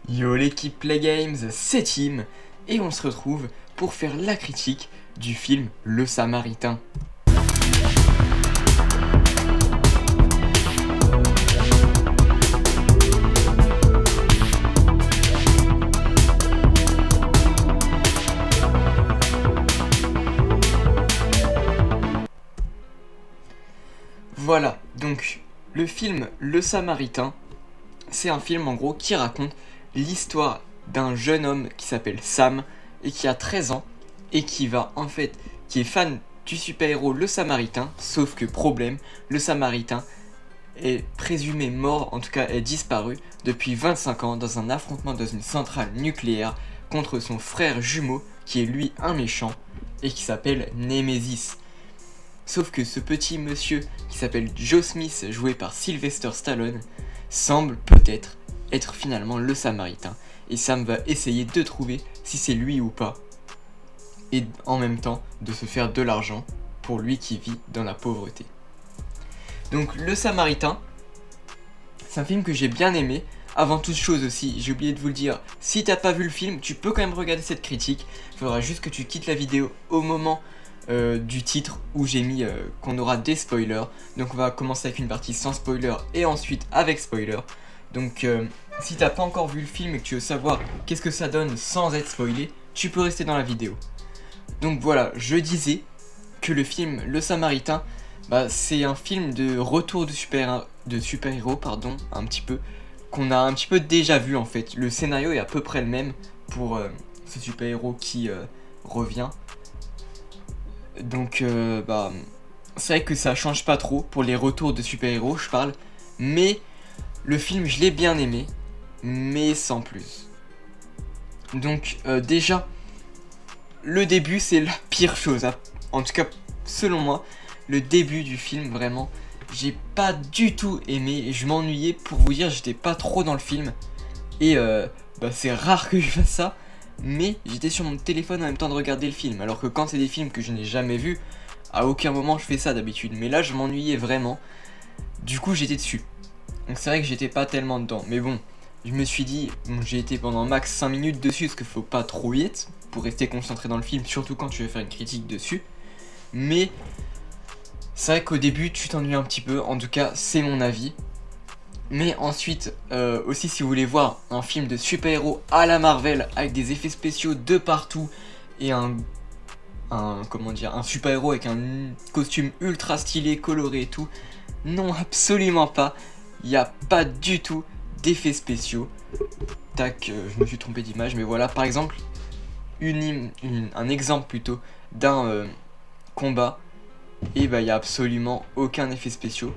Yo l'équipe Play Games, c'est Tim, et on se retrouve pour faire la critique du film Le Samaritain. Voilà, donc le film Le Samaritain, c'est un film en gros qui raconte l'histoire d'un jeune homme qui s'appelle Sam et qui a 13 ans et qui est fan du super-héros Le Samaritain, sauf que problème, Le Samaritain est présumé mort, en tout cas est disparu depuis 25 ans dans un affrontement dans une centrale nucléaire contre son frère jumeau qui est lui un méchant et qui s'appelle Nemesis. Sauf que ce petit monsieur qui s'appelle Joe Smith, joué par Sylvester Stallone, semble peut-être être finalement le Samaritain. Et Sam va essayer de trouver si c'est lui ou pas. Et en même temps de se faire de l'argent pour lui qui vit dans la pauvreté. Donc le Samaritain, c'est un film que j'ai bien aimé. Avant toute chose aussi, j'ai oublié de vous le dire, si t'as pas vu le film, tu peux quand même regarder cette critique. Il faudra juste que tu quittes la vidéo au moment du titre où j'ai mis qu'on aura des spoilers. Donc on va commencer avec une partie sans spoiler et ensuite avec spoiler. Donc si t'as pas encore vu le film et que tu veux savoir qu'est-ce que ça donne sans être spoilé, tu peux rester dans la vidéo. Donc voilà, je disais que le film Le Samaritain, c'est un film de retour de super-héros, un petit peu, qu'on a un petit peu déjà vu en fait. Le scénario est à peu près le même pour ce super-héros qui revient. Donc c'est vrai que ça change pas trop pour les retours de super-héros, je parle. Mais le film, je l'ai bien aimé, mais sans plus. Donc déjà, le début, c'est la pire chose. En tout cas, selon moi, le début du film, vraiment, j'ai pas du tout aimé. Et je m'ennuyais, pour vous dire, j'étais pas trop dans le film. Et c'est rare que je fasse ça. Mais j'étais sur mon téléphone en même temps de regarder le film. Alors que quand c'est des films que je n'ai jamais vus, à aucun moment je fais ça d'habitude. Mais là, je m'ennuyais vraiment. Du coup, j'étais dessus. Donc c'est vrai que j'étais pas tellement dedans. Mais bon, je me suis dit, j'ai été pendant max 5 minutes dessus, parce qu'il faut pas trop vite pour rester concentré dans le film, surtout quand tu veux faire une critique dessus. Mais c'est vrai qu'au début, tu t'ennuies un petit peu. En tout cas, c'est mon avis. Mais ensuite, aussi si vous voulez voir un film de super-héros à la Marvel avec des effets spéciaux de partout et un super-héros avec un costume ultra stylé, coloré et tout, non, absolument pas. Il n'y a pas du tout d'effets spéciaux. Tac, je me suis trompé d'image, mais voilà, par exemple, un exemple plutôt d'un combat, et il n'y a absolument aucun effet spéciaux.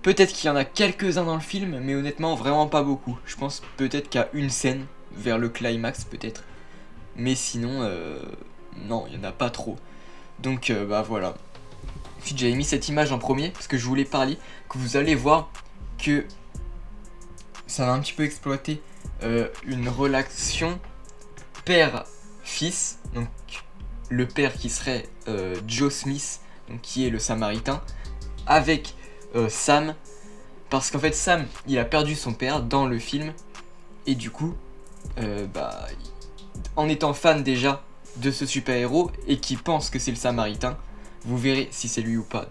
Peut-être qu'il y en a quelques-uns dans le film, mais honnêtement, vraiment pas beaucoup. Je pense peut-être qu'il y a une scène, vers le climax peut-être. Mais sinon, non, il n'y en a pas trop. Donc, voilà. Ensuite, j'avais mis cette image en premier, parce que je voulais parler, que vous allez voir que ça va un petit peu exploiter une relation père-fils. Donc, le père qui serait Joe Smith, donc qui est le Samaritain, avec Sam, parce qu'en fait Sam il a perdu son père dans le film et du coup en étant fan déjà de ce super héros et qui pense que c'est le Samaritain, vous verrez si c'est lui ou pas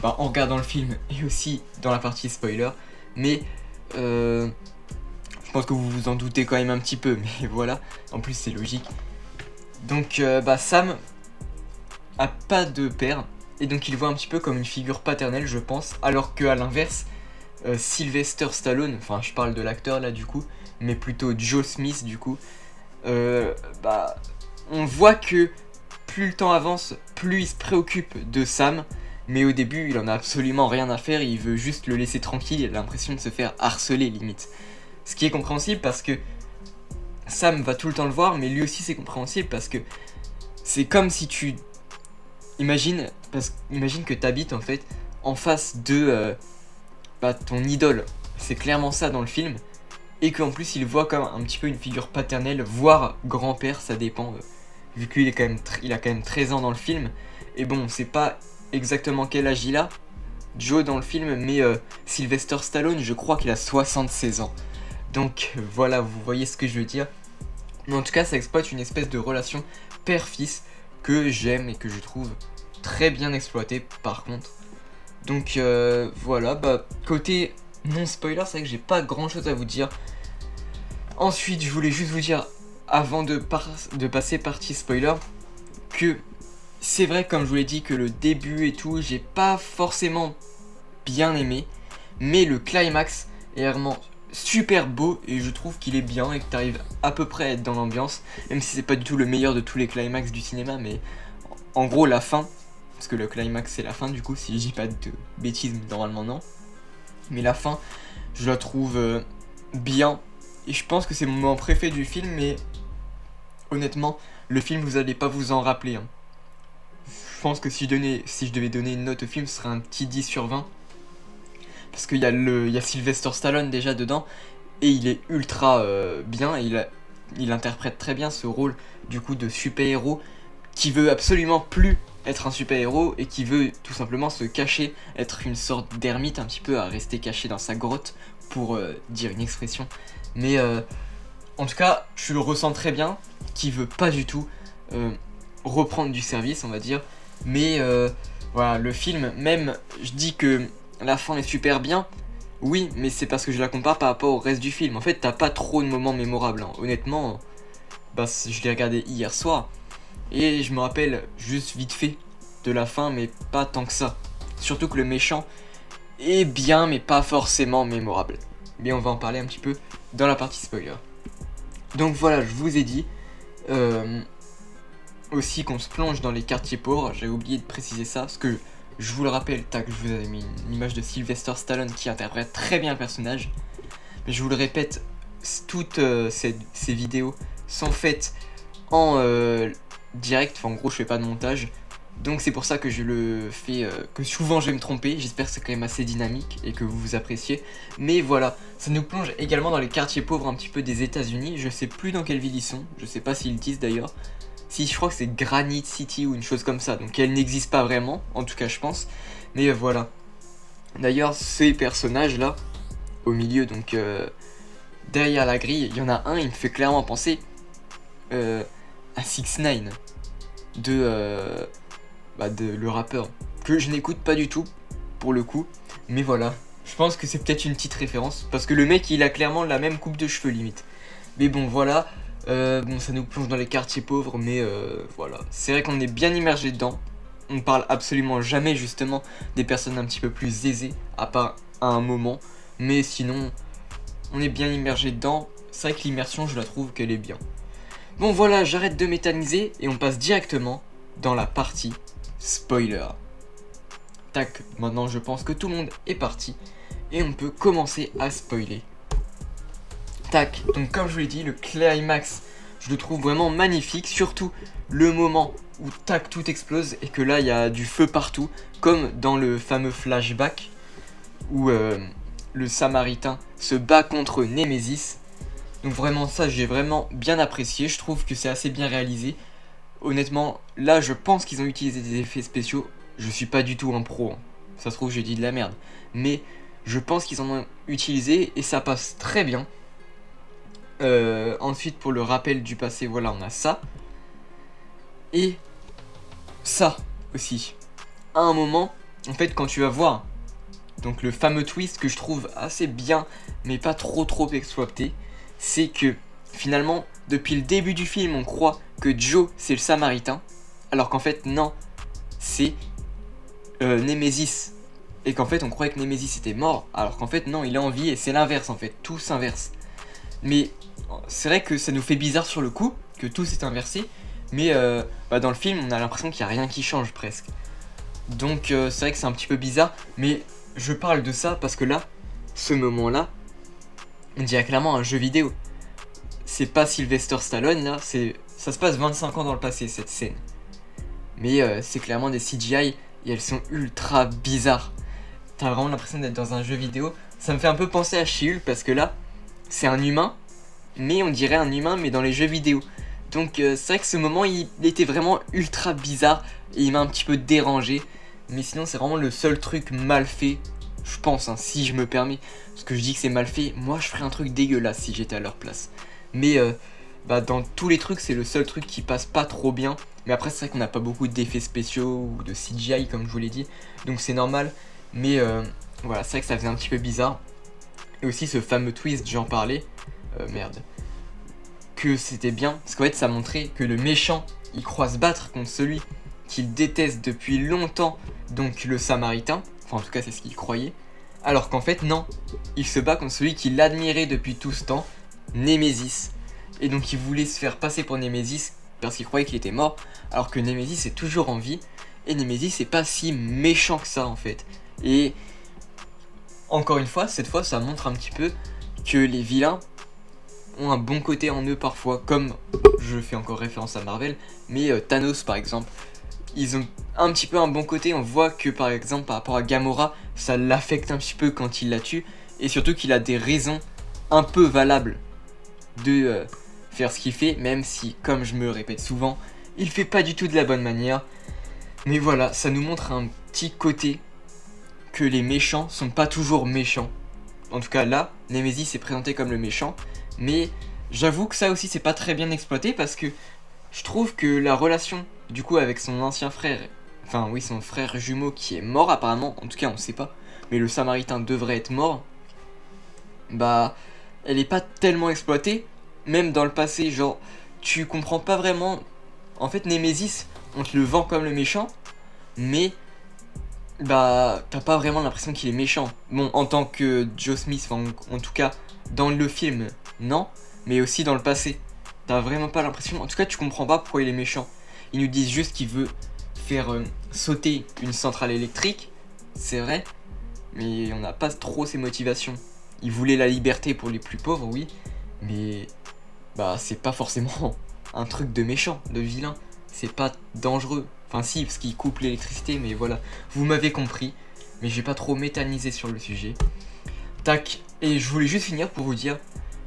en regardant le film et aussi dans la partie spoiler, mais je pense que vous vous en doutez quand même un petit peu, mais voilà, en plus c'est logique. Donc Sam a pas de père. Et donc il voit un petit peu comme une figure paternelle, je pense, alors qu'à l'inverse, Sylvester Stallone, enfin je parle de l'acteur là du coup, mais plutôt Joe Smith du coup, on voit que plus le temps avance, plus il se préoccupe de Sam, mais au début il en a absolument rien à faire, il veut juste le laisser tranquille, il a l'impression de se faire harceler limite. Ce qui est compréhensible parce que Sam va tout le temps le voir, mais lui aussi c'est compréhensible parce que c'est comme si tu... Imagine que t'habites en fait en face de ton idole. C'est clairement ça dans le film. Et qu'en plus il voit comme un petit peu une figure paternelle, voire grand-père, ça dépend. Vu qu'il est il a quand même 13 ans dans le film. Et bon, c'est pas exactement quel âge il a, Joe dans le film, mais Sylvester Stallone, je crois qu'il a 76 ans. Donc voilà, vous voyez ce que je veux dire. Mais en tout cas, ça exploite une espèce de relation père-fils que j'aime et que je trouve très bien exploitée par contre. Donc voilà, bah côté non spoiler, c'est vrai que j'ai pas grand chose à vous dire. Ensuite, je voulais juste vous dire, avant de passer partie spoiler, que c'est vrai, comme je vous l'ai dit, que le début et tout, j'ai pas forcément bien aimé, mais le climax est vraiment super beau et je trouve qu'il est bien et que tu arrives à peu près à être dans l'ambiance, même si c'est pas du tout le meilleur de tous les climax du cinéma, mais en gros la fin, parce que le climax c'est la fin du coup, si je dis pas de bêtises, normalement non, mais la fin je la trouve bien et je pense que c'est mon moment préféré du film, mais honnêtement le film vous allez pas vous en rappeler hein. Je pense que si je devais donner une note au film, ce serait un petit 10 sur 20. Parce qu'il y a Sylvester Stallone déjà dedans, et il est ultra bien, et il interprète très bien ce rôle du coup de super-héros qui veut absolument plus être un super-héros et qui veut tout simplement se cacher, être une sorte d'ermite un petit peu, à rester caché dans sa grotte pour dire une expression. Mais en tout cas, je le ressens très bien, qui veut pas du tout reprendre du service, on va dire. Mais voilà, le film, même je dis que la fin est super bien, oui, mais c'est parce que je la compare par rapport au reste du film. En fait, t'as pas trop de moments mémorables, hein. Honnêtement, bah, je l'ai regardé hier soir, et je me rappelle juste vite fait de la fin, mais pas tant que ça. Surtout que le méchant est bien, mais pas forcément mémorable. Mais on va en parler un petit peu dans la partie spoiler. Donc voilà, je vous ai dit aussi qu'on se plonge dans les quartiers pauvres. J'avais oublié de préciser ça, parce que je vous le rappelle, tac, je vous avais mis une image de Sylvester Stallone qui interprète très bien le personnage. Mais je vous le répète, toutes ces vidéos sont faites en direct, enfin en gros je fais pas de montage. Donc c'est pour ça que je le fais, que souvent je vais me tromper. J'espère que c'est quand même assez dynamique et que vous appréciez. Mais voilà, ça nous plonge également dans les quartiers pauvres un petit peu des États-Unis. Je sais plus dans quelle ville ils sont, je sais pas s'ils le disent d'ailleurs. Si, je crois que c'est Granite City ou une chose comme ça, donc elle n'existe pas vraiment, en tout cas je pense. Mais voilà. D'ailleurs, ces personnages là, au milieu, donc derrière la grille, il y en a un, il me fait clairement penser à 6ix9ine de le rappeur, que je n'écoute pas du tout pour le coup, mais voilà. Je pense que c'est peut-être une petite référence, parce que le mec il a clairement la même coupe de cheveux limite. Mais bon voilà. Bon, ça nous plonge dans les quartiers pauvres, mais voilà. C'est vrai qu'on est bien immergé dedans. On ne parle absolument jamais justement des personnes un petit peu plus aisées, à part à un moment. Mais sinon, on est bien immergé dedans. C'est vrai que l'immersion, je la trouve qu'elle est bien. Bon voilà, j'arrête de m'éterniser et on passe directement dans la partie spoiler. Tac, maintenant je pense que tout le monde est parti et on peut commencer à spoiler. Tac, donc comme je vous l'ai dit, le climax, je le trouve vraiment magnifique, surtout le moment où tac, tout explose et que là il y a du feu partout, comme dans le fameux flashback où le Samaritain se bat contre Némésis. Donc vraiment ça j'ai vraiment bien apprécié, je trouve que c'est assez bien réalisé. Honnêtement, là je pense qu'ils ont utilisé des effets spéciaux, je suis pas du tout un pro, hein. Ça se trouve j'ai dit de la merde, mais je pense qu'ils en ont utilisé et ça passe très bien. Ensuite pour le rappel du passé, voilà, on a ça. Et ça aussi. À un moment, en fait, quand tu vas voir donc le fameux twist que je trouve assez bien, mais pas trop exploité, c'est que finalement, depuis le début du film, on croit que Joe c'est le Samaritain, alors qu'en fait non, c'est Némésis. Et qu'en fait on croyait que Némésis était mort, alors qu'en fait non, il est en vie et c'est l'inverse en fait, tout s'inverse. Mais c'est vrai que ça nous fait bizarre sur le coup, que tout s'est inversé, mais dans le film, on a l'impression qu'il n'y a rien qui change presque. Donc c'est vrai que c'est un petit peu bizarre, mais je parle de ça parce que là, ce moment-là, on dirait clairement un jeu vidéo. C'est pas Sylvester Stallone, là, ça se passe 25 ans dans le passé, cette scène. Mais c'est clairement des CGI, et elles sont ultra bizarres. T'as vraiment l'impression d'être dans un jeu vidéo. Ça me fait un peu penser à She-Hulk, parce que là, c'est un humain, mais on dirait un humain mais dans les jeux vidéo. Donc c'est vrai que ce moment il était vraiment ultra bizarre et il m'a un petit peu dérangé. Mais sinon c'est vraiment le seul truc mal fait Je pense, hein, si je me permets, parce que je dis que c'est mal fait, moi je ferais un truc dégueulasse si j'étais à leur place. Mais dans tous les trucs, c'est le seul truc qui passe pas trop bien. Mais après, c'est vrai qu'on n'a pas beaucoup d'effets spéciaux ou de CGI, comme je vous l'ai dit. Donc c'est normal. Mais voilà, c'est vrai que ça faisait un petit peu bizarre. Et aussi ce fameux twist, j'en parlais. Merde. Que c'était bien. Parce qu'en fait, ça montrait que le méchant, il croit se battre contre celui qu'il déteste depuis longtemps. Donc le Samaritain. Enfin, en tout cas, c'est ce qu'il croyait. Alors qu'en fait, non. Il se bat contre celui qu'il admirait depuis tout ce temps. Némésis. Et donc il voulait se faire passer pour Némésis parce qu'il croyait qu'il était mort, alors que Némésis est toujours en vie, et Némésis c'est pas si méchant que ça en fait. Et encore une fois, cette fois ça montre un petit peu que les vilains ont un bon côté en eux parfois, comme je fais encore référence à Marvel, mais Thanos par exemple, ils ont un petit peu un bon côté. On voit que par exemple par rapport à Gamora, ça l'affecte un petit peu quand il la tue, et surtout qu'il a des raisons un peu valables de faire ce qu'il fait, même si, comme je me répète souvent, il fait pas du tout de la bonne manière. Mais voilà, ça nous montre un petit côté que les méchants sont pas toujours méchants. En tout cas là, Némésis est présenté comme le méchant, mais j'avoue que ça aussi c'est pas très bien exploité parce que je trouve que la relation du coup avec son ancien frère, enfin oui son frère jumeau qui est mort apparemment, en tout cas on sait pas, mais le Samaritain devrait être mort, bah elle est pas tellement exploitée. Même dans le passé, genre, tu comprends pas vraiment. En fait, Némésis, on te le vend comme le méchant, mais bah, t'as pas vraiment l'impression qu'il est méchant. Bon, en tant que Joe Smith, enfin, en tout cas, dans le film, non, mais aussi dans le passé. T'as vraiment pas l'impression. En tout cas, tu comprends pas pourquoi il est méchant. Ils nous disent juste qu'il veut faire sauter une centrale électrique, c'est vrai, mais on n'a pas trop ses motivations. Il voulait la liberté pour les plus pauvres, oui, mais bah c'est pas forcément un truc de méchant, de vilain. C'est pas dangereux. Enfin si, parce qu'il coupe l'électricité, mais voilà. Vous m'avez compris, mais j'ai pas trop métallisé sur le sujet. Tac, et je voulais juste finir pour vous dire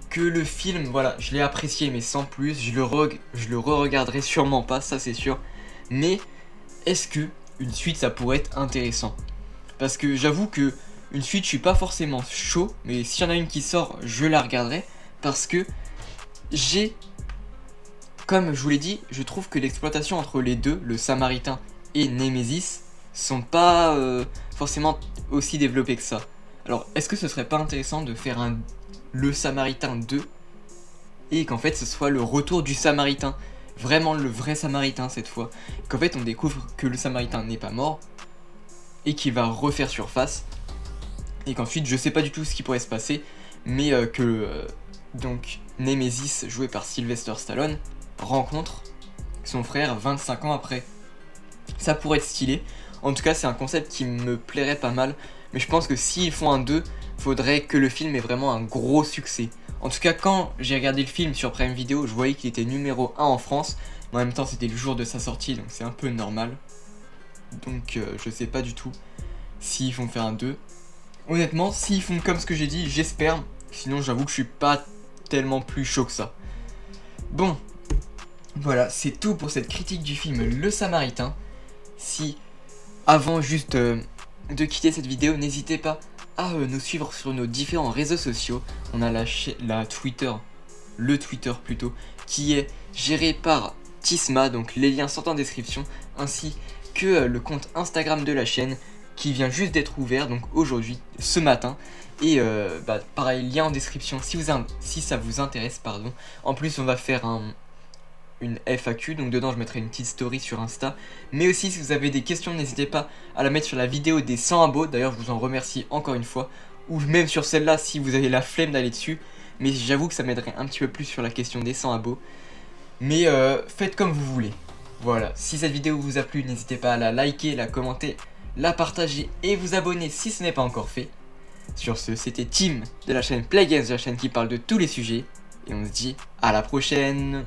que le film, voilà, je l'ai apprécié, mais sans plus. Je le re-regarderai sûrement pas, ça c'est sûr. Mais est-ce que une suite ça pourrait être intéressant? Parce que j'avoue que une suite je suis pas forcément chaud, mais s'il y en a une qui sort, je la regarderai. Parce que comme je vous l'ai dit, je trouve que l'exploitation entre les deux, le Samaritain et Némésis, sont pas forcément aussi développées que ça. Alors, est-ce que ce serait pas intéressant de faire le Samaritain 2 et qu'en fait ce soit le retour du Samaritain, vraiment le vrai Samaritain cette fois, qu'en fait on découvre que le Samaritain n'est pas mort et qu'il va refaire surface, et qu'ensuite je sais pas du tout ce qui pourrait se passer, mais donc Némésis, joué par Sylvester Stallone, rencontre son frère 25 ans après. Ça pourrait être stylé. En tout cas, c'est un concept qui me plairait pas mal. Mais je pense que s'ils font un 2, faudrait que le film ait vraiment un gros succès. En tout cas, quand j'ai regardé le film sur Prime Video, je voyais qu'il était numéro 1 en France. Mais en même temps, c'était le jour de sa sortie, donc c'est un peu normal. Donc je sais pas du tout s'ils vont faire un 2. Honnêtement, s'ils font comme ce que j'ai dit, j'espère. Sinon, j'avoue que je suis pas tellement plus chaud que ça. Bon, voilà, c'est tout pour cette critique du film Le Samaritain. Si, avant juste de quitter cette vidéo, n'hésitez pas à nous suivre sur nos différents réseaux sociaux. On a le Twitter plutôt, qui est géré par Tisma, donc les liens sont en description, ainsi que le compte Instagram de la chaîne, qui vient juste d'être ouvert, donc aujourd'hui, ce matin. Et pareil, lien en description si ça vous intéresse, pardon. En plus, on va faire une FAQ, donc dedans je mettrai une petite story sur Insta. Mais aussi, si vous avez des questions, n'hésitez pas à la mettre sur la vidéo des 100 abos. D'ailleurs, je vous en remercie encore une fois. Ou même sur celle-là, si vous avez la flemme d'aller dessus. Mais j'avoue que ça m'aiderait un petit peu plus sur la question des 100 abos. Mais faites comme vous voulez. Voilà, si cette vidéo vous a plu, n'hésitez pas à la liker, la commenter, la partager et vous abonner si ce n'est pas encore fait. Sur ce, c'était Tim de la chaîne Play Games, la chaîne qui parle de tous les sujets. Et on se dit à la prochaine.